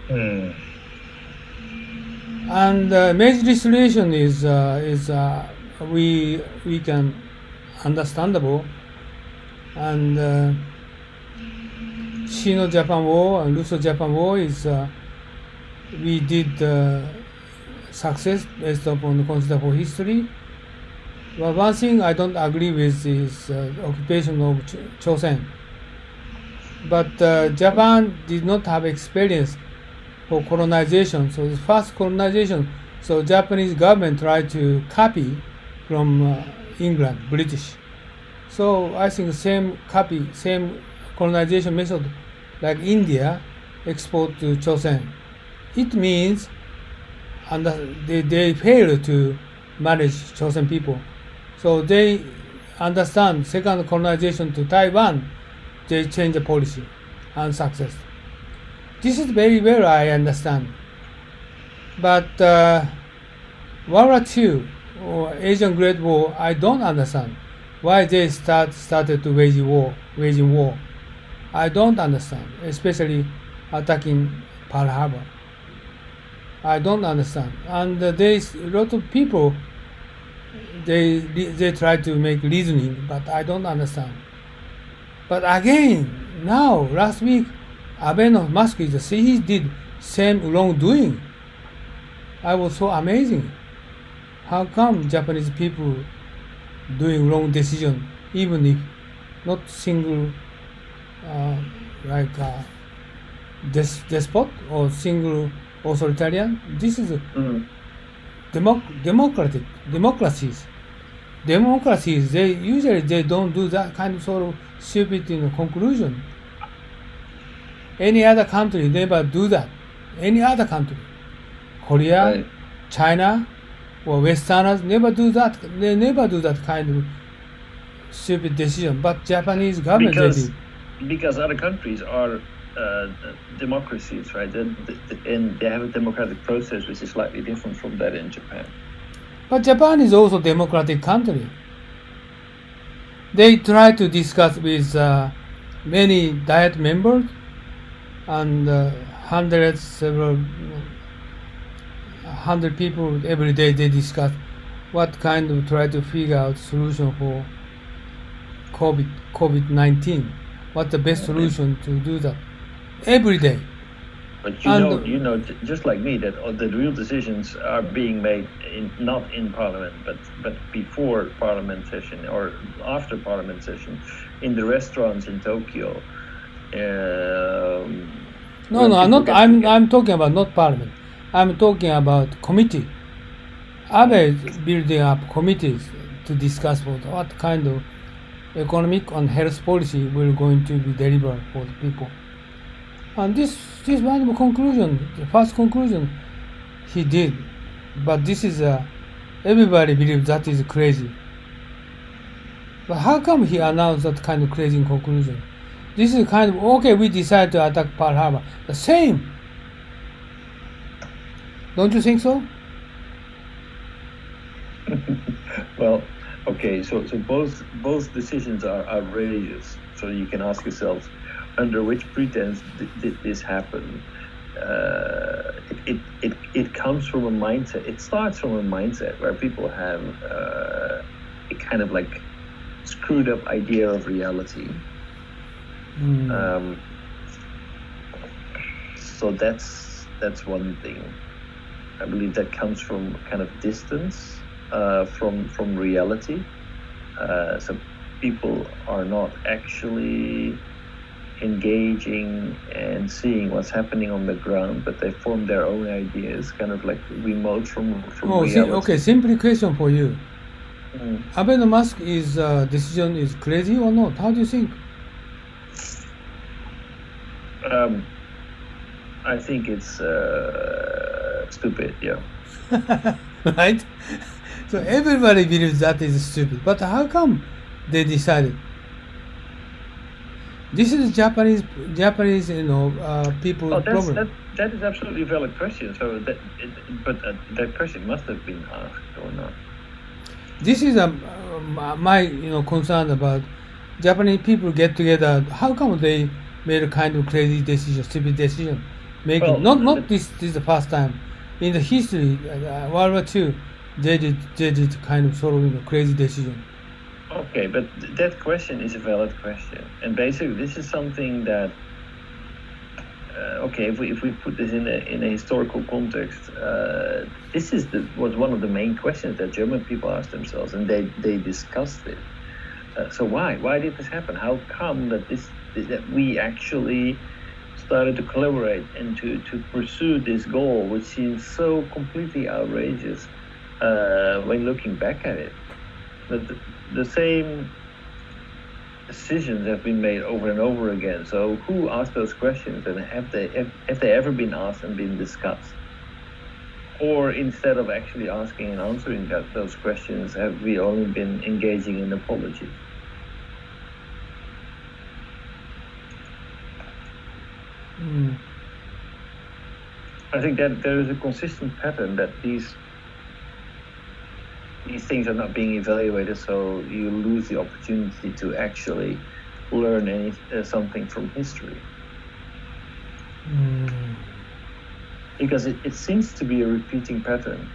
Mm. And Meiji restoration is we can understandable, and Sino-Japan War and Russo-Japan War is we did success based upon the considerable history. But one thing I don't agree with is occupation of Chosen. But Japan did not have experience for colonization. So the first colonization, so Japanese government tried to copy from England, British. So I think same colonization method like India export to Chosen. It means and they fail to manage Chosen people. So they understand second colonization to Taiwan, they change the policy and success. This is very well I understand. But World War II or Asian Great War, I don't understand why they started to waging war. I don't understand, especially attacking Pearl Harbor. I don't understand. And there's a lot of people they try to make reasoning, but I don't understand. But again, now last week, Abe he did same wrongdoing. I was so amazing. How come Japanese people doing wrong decision, even if not single like despot or single authoritarian? This is democracies. Democracies, they don't do that kind of sort of stupid conclusion. Any other country never do that. Any other country, Korea, Right. China, or Westerners never do that. They never do that kind of stupid decision. But Japanese government they Because did. because other countries are democracies, right? And they have a democratic process which is slightly different from that in Japan. But Japan is also democratic country. They try to discuss with many Diet members and several hundred people every day. They discuss what kind of try to figure out solution for COVID-19. What the best solution to do that every day. But And just like me, that the real decisions are being made not in Parliament, but before Parliament session or after Parliament session, in the restaurants in Tokyo. no, no, I'm not. I'm talking about not Parliament. I'm talking about committee. Abe is building up committees to discuss what kind of economic and health policy we're going to be delivered for the people. And this one conclusion, the first conclusion he did, but this is everybody believes that is crazy. But how come he announced that kind of crazy conclusion? This is kind of okay. We decide to attack Pearl Harbor. The same, don't you think so? Well, okay, so both decisions are outrageous. So you can ask yourselves, under which pretense did this happen? It comes from a mindset. It starts from a mindset where people have a kind of like screwed up idea of reality. So that's one thing. I believe that comes from kind of distance from reality. So people are not actually engaging and seeing what's happening on the ground, but they form their own ideas, kind of like remote from reality. Okay. Simple question for you. Abenomics decision is crazy or not? How do you think? I think it's stupid. Yeah. Right? So everybody believes that is stupid. But how come they decided? This is Japanese, people problem. That is absolutely a valid question. So that question must have been asked or not. This is my concern about Japanese people get together. How come they made a kind of crazy decision, stupid decision? making. Well, Not this is the first time in the history. World War II, they did kind of sort of crazy decision. okay, but that question is a valid question, and basically this is something that. Okay, if we put this in a historical context, this was one of the main questions that German people asked themselves, and they discussed it. So why did this happen? How come that we actually started to collaborate and to pursue this goal, which seems so completely outrageous when looking back at it? But the same decisions have been made over and over again. So who asked those questions, and have they ever been asked and been discussed? Or instead of actually asking and answering those questions, have we only been engaging in apologies? I think that there is a consistent pattern that these things are not being evaluated, so you lose the opportunity to actually learn something from history. Because it seems to be a repeating pattern.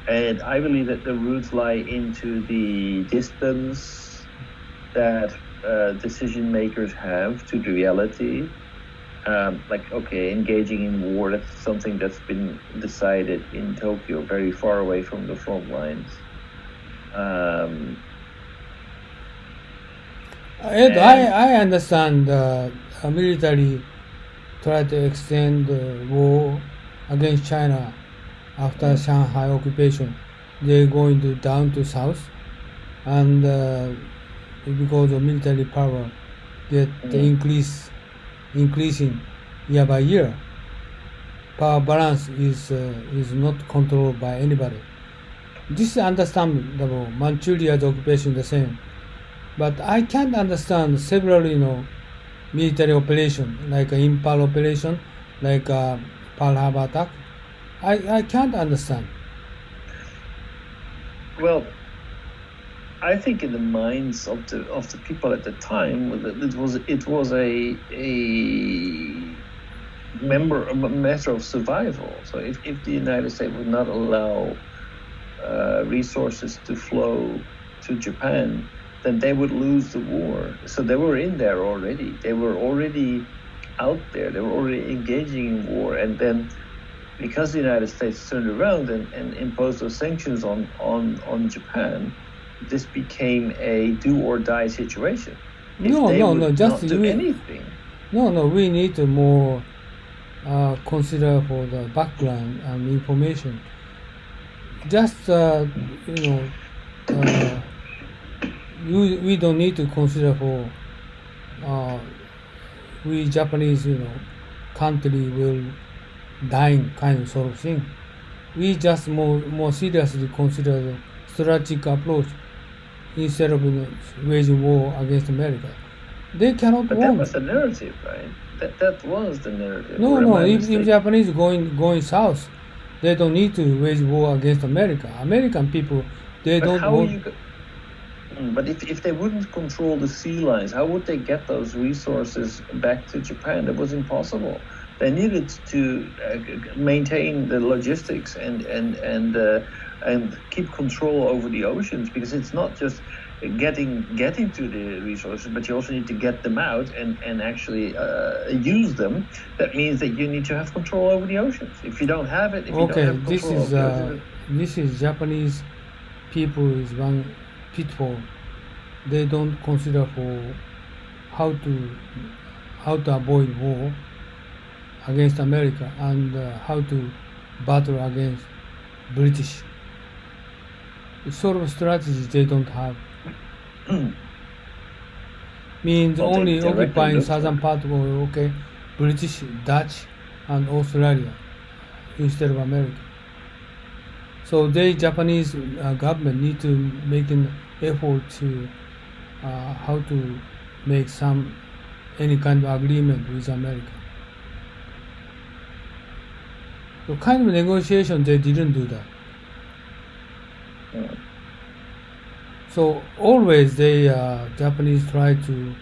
And I believe that the roots lie into the distance that decision makers have to the reality. Engaging in war, that's something that's been decided in Tokyo, very far away from the front lines. I understand military tried to extend the war against China after Shanghai occupation. They're going down to south, and because of military power get increasing year by year. Power balance is not controlled by anybody. This is understandable. Manchuria's occupation the same, but I can't understand several military operation like Impal operation, like Pearl Harbor attack. I can't understand. Well, I think in the minds of the people at the time, it was a matter of survival. So if the United States would not allow resources to flow to Japan, then they would lose the war. So they were in there already. They were already out there. They were already engaging in war. And then because the United States turned around and imposed those sanctions on Japan, this became a do or die situation. Just do anything. We need to more consider for the background and information. Just we don't need to consider for we Japanese country will dying kind of sort of thing. We just more seriously consider the strategic approach instead of waging war against America. They cannot But win. that was the narrative, right? That was the narrative. If Japanese going south, they don't need to wage war against America. American people, they don't want. But if they wouldn't control the sea lines, how would they get those resources back to Japan? That was impossible. They needed to maintain the logistics and keep control over the oceans, because it's not just getting to the resources, but you also need to get them out and actually use them. That means that you need to have control over the oceans. If you don't have it, this is Japanese people is one pitfall. They don't consider for how to avoid war against America and how to battle against British. It's sort of strategies they don't have. Means only occupying southern part of British, Dutch, and Australia instead of America. So the Japanese government need to make an effort to how to make any kind of agreement with America. So kind of negotiation they didn't do that. So always Japanese try to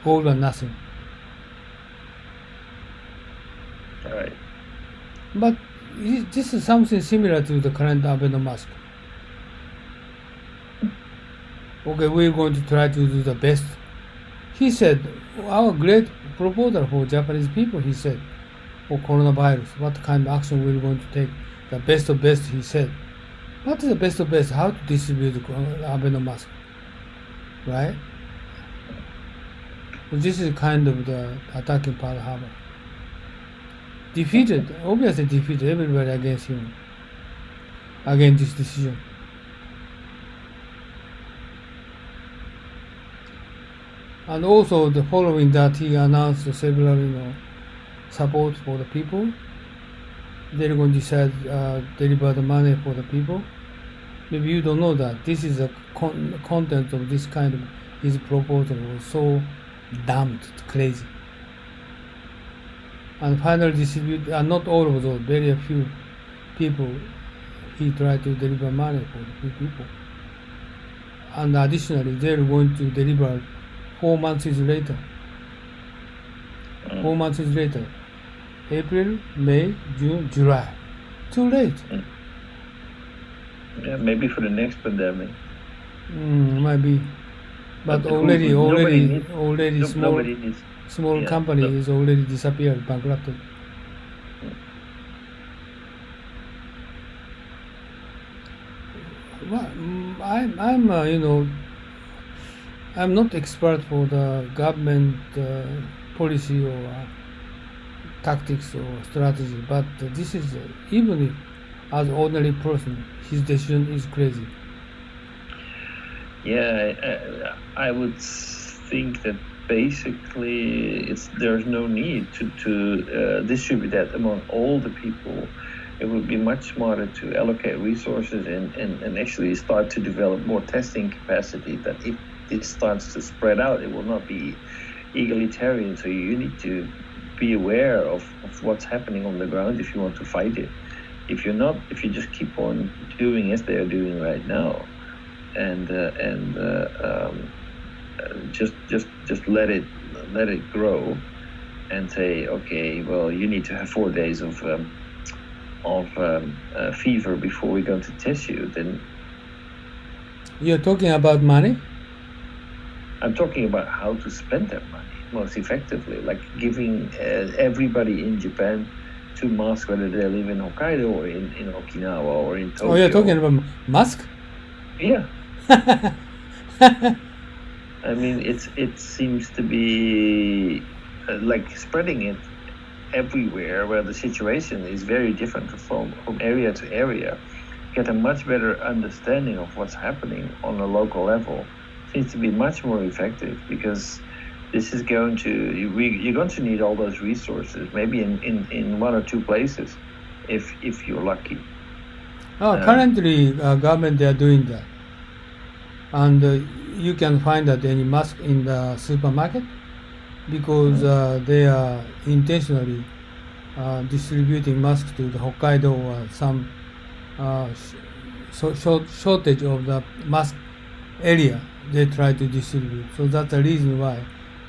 all or nothing. Right. But this is something similar to the current Abenomics. Okay, we're going to try to do the best. He said, our great proposal for Japanese people, he said, for coronavirus, what kind of action we're going to take, the best of best, he said. What is the best of best? How to distribute Abenomics, right? So this is kind of the attacking Pearl Harbor. Defeated, obviously defeated everybody against him, against this decision. And also, the following that, he announced several, support for the people. They're going to decide, deliver the money for the people. Maybe you don't know that. This is the content of this kind of his proposal was so damned crazy. And finally distribute, not all of those, very few people, he tried to deliver money for the people. And additionally, they're going to deliver 4 months later. 4 months later. April, May, June, July. Too late. Yeah, maybe for the next pandemic. Might be. But already small company is already disappeared, bankrupted. Well, I'm not expert for the government policy or tactics or strategy, but this is, even if as ordinary person, his decision is crazy. Yeah, I would think that basically there's no need to distribute that among all the people. It would be much smarter to allocate resources and actually start to develop more testing capacity, that if it starts to spread out, it will not be egalitarian. So you need to be aware of what's happening on the ground if you want to fight it. If you just keep on doing as they are doing right now, and just let it grow, and say, okay, well, you need to have 4 days of fever before we're going to test you. Then you're talking about money? I'm talking about how to spend that money most effectively, like giving everybody in Japan 2 masks, whether they live in Hokkaido or in Okinawa or in Tokyo. Oh, you're talking about mask? Yeah. I mean, it seems to be like spreading it everywhere, where the situation is very different from area to area. Get a much better understanding of what's happening on a local level seems to be much more effective, because this is you're going to need all those resources, maybe in 1 or 2 places, if you're lucky. Currently, government, they are doing that, and you can find that any mask in the supermarket, because they are intentionally distributing masks to the Hokkaido or some shortage of the mask area. They try to distribute. So that's the reason why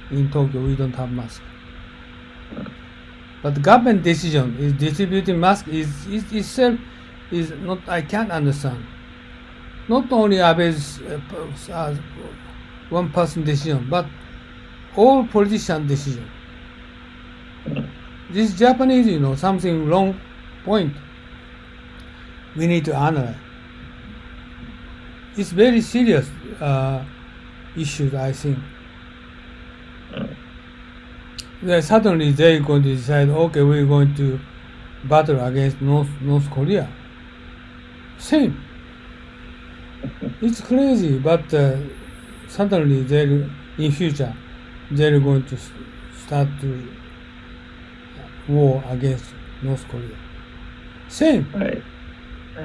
in Tokyo we don't have masks. But the government decision is distributing masks is itself is not. I can't understand. Not only Abe's one person decision, but all politician decision. This Japanese, something wrong point. We need to analyze. It's very serious issues, I think. Where suddenly they're going to decide, okay, we're going to battle against North Korea. Same. It's crazy, but suddenly in future they're going to start to war against North Korea. Same. Right.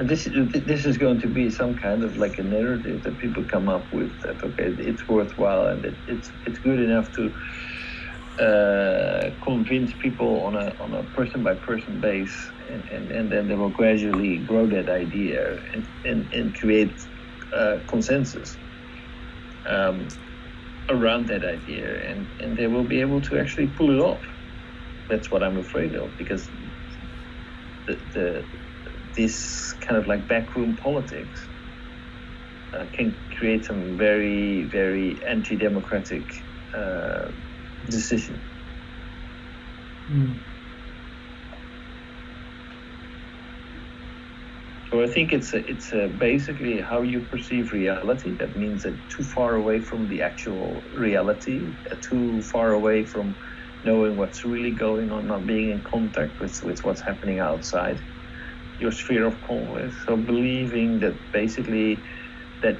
This is going to be some kind of like a narrative that people come up with, that okay, it's worthwhile and it's good enough to convince people on a person by person base, and then they will gradually grow that idea and create consensus around that idea, and they will be able to actually pull it off. that's what I'm afraid of, because this kind of like backroom politics can create some very, very anti-democratic decision. So I think it's basically how you perceive reality. That means that too far away from the actual reality, too far away from knowing what's really going on, not being in contact with what's happening outside your sphere of confluence. So believing that basically that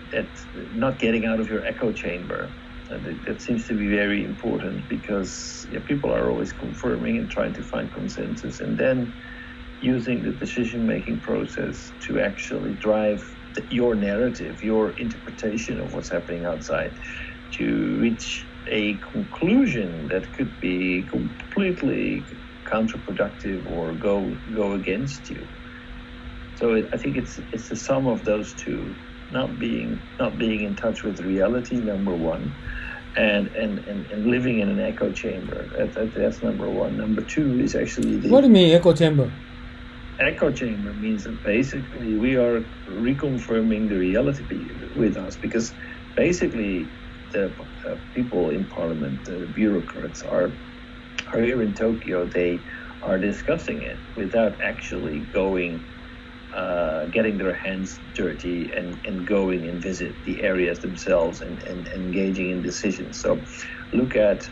not getting out of your echo chamber, that seems to be very important, because people are always confirming and trying to find consensus, and then using the decision-making process to actually drive your narrative, your interpretation of what's happening outside, to reach a conclusion that could be completely counterproductive or go against you. So I think it's the sum of those two, not being in touch with reality, number one, and living in an echo chamber. That's number one. Number two is actually What do you mean echo chamber? Echo chamber means that basically we are reconfirming the reality with us, because basically the people in parliament, the bureaucrats are here in Tokyo. They are discussing it without actually getting their hands dirty and going and visit the areas themselves and engaging in decisions. So look at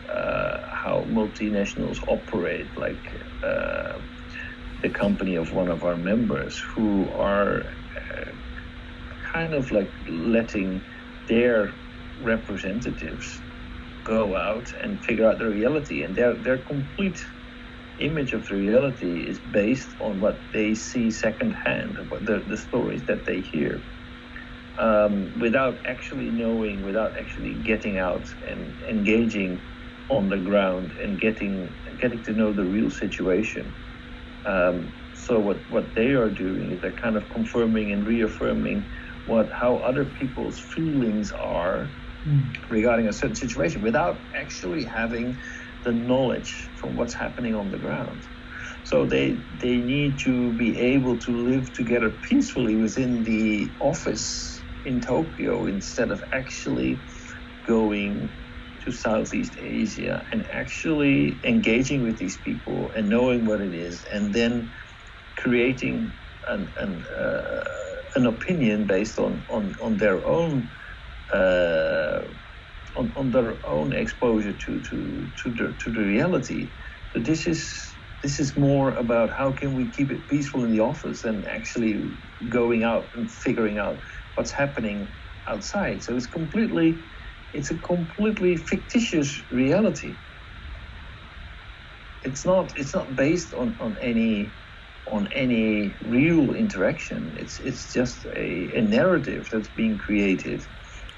how multinationals operate, like the company of one of our members, who are kind of like letting their representatives go out and figure out the reality, and their complete image of the reality is based on what they see secondhand, about the stories that they hear, without actually knowing, without actually getting out and engaging on the ground and getting to know the real situation. So what they are doing is they're kind of confirming and reaffirming how other people's feelings are regarding a certain situation, without actually having the knowledge from what's happening on the ground. So they need to be able to live together peacefully within the office in Tokyo, instead of actually going to Southeast Asia and actually engaging with these people and knowing what it is, and then creating an opinion based on their own on their own exposure to the reality. So this is more about how can we keep it peaceful in the office than actually going out and figuring out what's happening outside. So it's a completely fictitious reality. It's not based on any real interaction. It's just a narrative that's being created,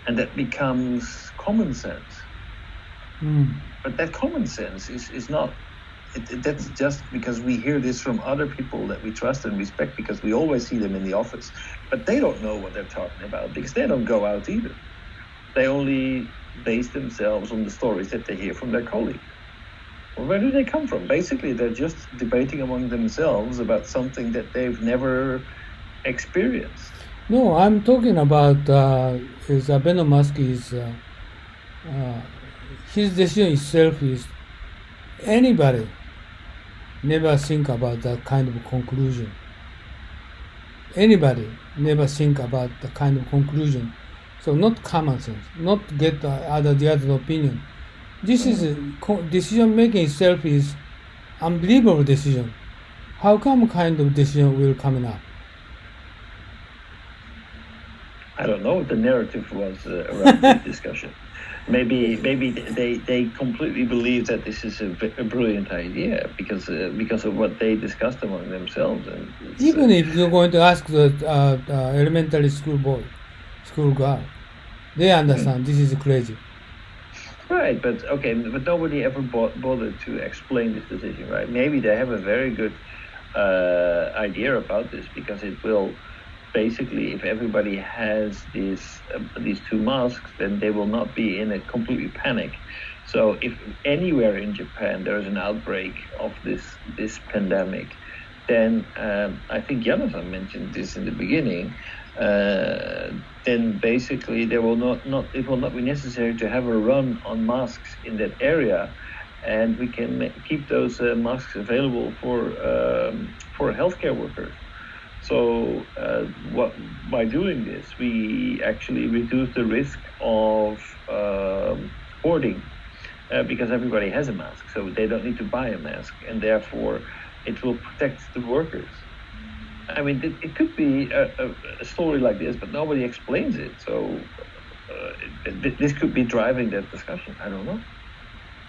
and that becomes common sense. But that common sense is not. That's just because we hear this from other people that we trust and respect, because we always see them in the office. But they don't know what they're talking about, because they don't go out either. They only base themselves on the stories that they hear from their colleagues. Well, where do they come from? Basically, they're just debating among themselves about something that they've never experienced. No, I'm talking about is Abeno Musk is his decision itself is anybody never think about that kind of conclusion. Anybody never think about the kind of conclusion. So not common sense, not get the other opinion. This is decision making itself is unbelievable decision. How come kind of decision will come up? I don't know what the narrative was around this discussion. Maybe they completely believe that this is a brilliant idea because of what they discussed among themselves. And even if you're going to ask the elementary school girl, they understand this is crazy. Right, but nobody ever bothered to explain this decision, right? Maybe they have a very good idea about this, because it will basically, if everybody has these two masks, then they will not be in a completely panic. So if anywhere in Japan there is an outbreak of this pandemic, then I think Jonathan mentioned this in the beginning. Then basically it will not be necessary to have a run on masks in that area, and we can keep those masks available for healthcare workers. So by doing this, we actually reduce the risk of hoarding, because everybody has a mask, so they don't need to buy a mask, and therefore it will protect the workers. I mean, it could be a story like this, but nobody explains it. So this could be driving that discussion. I don't know.